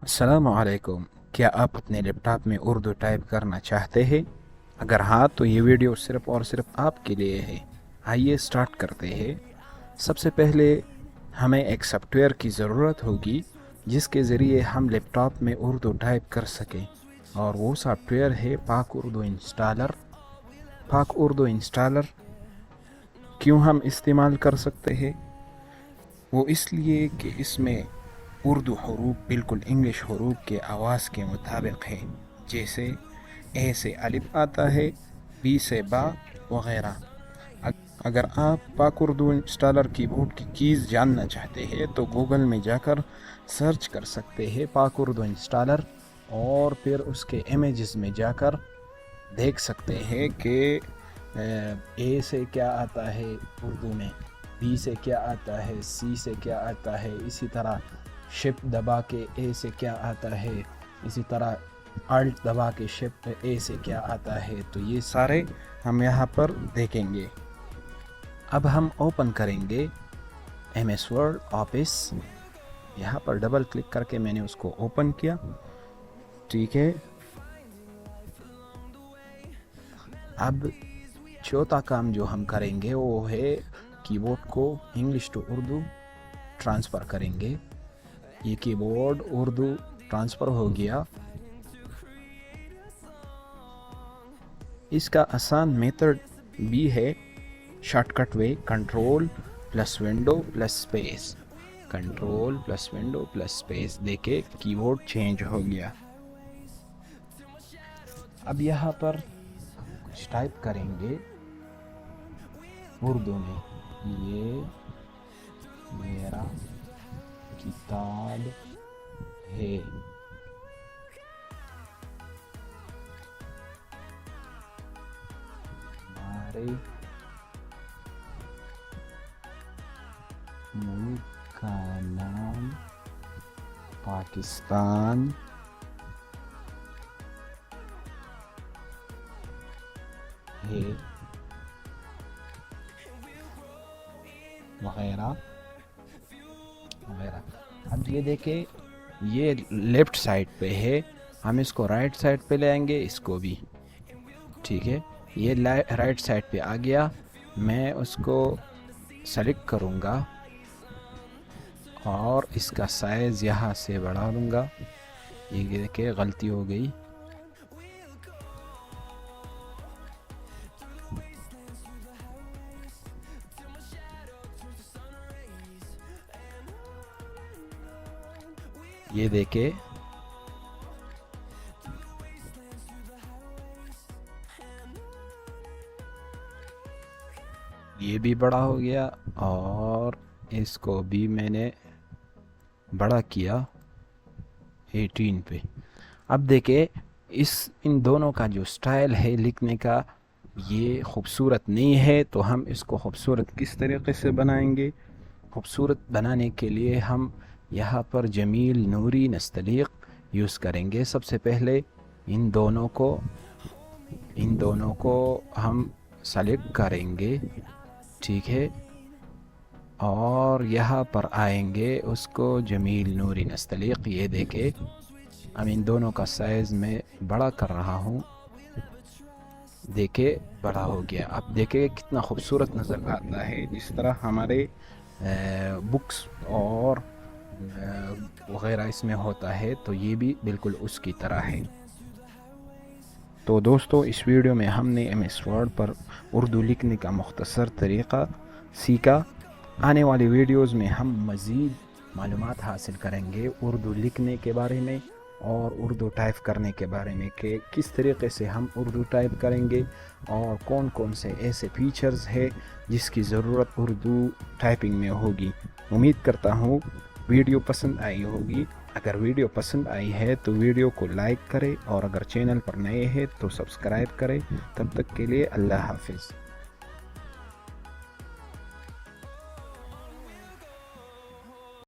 السلام علیکم. کیا آپ اپنے لیپ ٹاپ میں اردو ٹائپ کرنا چاہتے ہیں؟ اگر ہاں تو یہ ویڈیو صرف اور صرف آپ کے لیے ہے. آئیے سٹارٹ کرتے ہیں. سب سے پہلے ہمیں ایک سافٹ ویئر کی ضرورت ہوگی جس کے ذریعے ہم لیپ ٹاپ میں اردو ٹائپ کر سکیں، اور وہ سافٹ ویئر ہے پاک اردو انسٹالر. پاک اردو انسٹالر کیوں ہم استعمال کر سکتے ہیں؟ وہ اس لیے کہ اس میں اردو حروف بالکل انگلش حروف کے آواز کے مطابق ہے. جیسے اے سے الف آتا ہے، بی سے با وغیرہ. اگر آپ پاک اردو انسٹالر کی بورڈ کی کیز جاننا چاہتے ہیں تو گوگل میں جا کر سرچ کر سکتے ہیں پاک اردو انسٹالر، اور پھر اس کے امیجز میں جا کر دیکھ سکتے ہیں کہ اے سے کیا آتا ہے اردو میں، بی سے کیا آتا ہے، سی سے کیا آتا ہے، اسی طرح شپ دبا کے اے سے کیا آتا ہے، اسی طرح الٹ دبا کے شپ اے سے کیا آتا ہے. تو یہ سارے ہم یہاں پر دیکھیں گے. اب ہم اوپن کریں گے ایم ایس ورڈ آفس. یہاں پر ڈبل کلک کر کے میں نے اس کو اوپن کیا. ٹھیک ہے. اب چوتھا کام جو ہم کریں گے وہ ہے کی بورڈ کو انگلش ٹو اردو ٹرانسفر کریں گے. یہ کی بورڈ اردو ٹرانسفر ہو گیا. اس کا آسان میتھڈ بھی ہے، shortcut way: control plus window plus space. Control plus window plus space. دیکھے کی بورڈ چینج ہو گیا. اب یہاں پر کچھ ٹائپ کریں گے اردو میں. یہ میرا کتاب ہے. ہمارے ملک کا نام پاکستان ہے، وغیرہ وغیرہ. اب یہ دیکھیں یہ لیفٹ سائڈ پہ ہے، ہم اس کو رائٹ سائڈ پہ لے آئیں گے. اس کو بھی ٹھیک ہے. یہ رائٹ سائڈ پہ آ گیا. میں اس کو سلیکٹ کروں گا اور اس کا سائز یہاں سے بڑھا لوں گا. یہ دیکھیں غلطی ہو گئی. یہ دیکھیں یہ بھی بڑا ہو گیا، اور اس کو بھی میں نے بڑا کیا 18 پہ. اب دیکھیں ان دونوں کا جو سٹائل ہے لکھنے کا یہ خوبصورت نہیں ہے، تو ہم اس کو خوبصورت کس طریقے سے بنائیں گے؟ خوبصورت بنانے کے لیے ہم یہاں پر جمیل نوری نستعلیق یوز کریں گے. سب سے پہلے ان دونوں کو ہم سلیکٹ کریں گے. ٹھیک ہے. اور یہاں پر آئیں گے اس کو جمیل نوری نستعلیق. یہ دیکھیں اب ان دونوں کا سائز میں بڑا کر رہا ہوں. دیکھیں بڑا ہو گیا. اب دیکھیں کتنا خوبصورت نظر آتا ہے. جس طرح ہمارے بکس اور وغیرہ اس میں ہوتا ہے، تو یہ بھی بالکل اس کی طرح ہے. تو دوستو اس ویڈیو میں ہم نے ایم ایس ورڈ پر اردو لکھنے کا مختصر طریقہ سیکھا. آنے والی ویڈیوز میں ہم مزید معلومات حاصل کریں گے اردو لکھنے کے بارے میں اور اردو ٹائپ کرنے کے بارے میں، کہ کس طریقے سے ہم اردو ٹائپ کریں گے اور کون کون سے ایسے فیچرز ہے جس کی ضرورت اردو ٹائپنگ میں ہوگی. امید کرتا ہوں ویڈیو پسند آئی ہوگی. اگر ویڈیو پسند آئی ہے تو ویڈیو کو لائک کرے، اور اگر چینل پر نئے ہیں تو سبسکرائب کرے. تب تک کے لیے اللہ حافظ.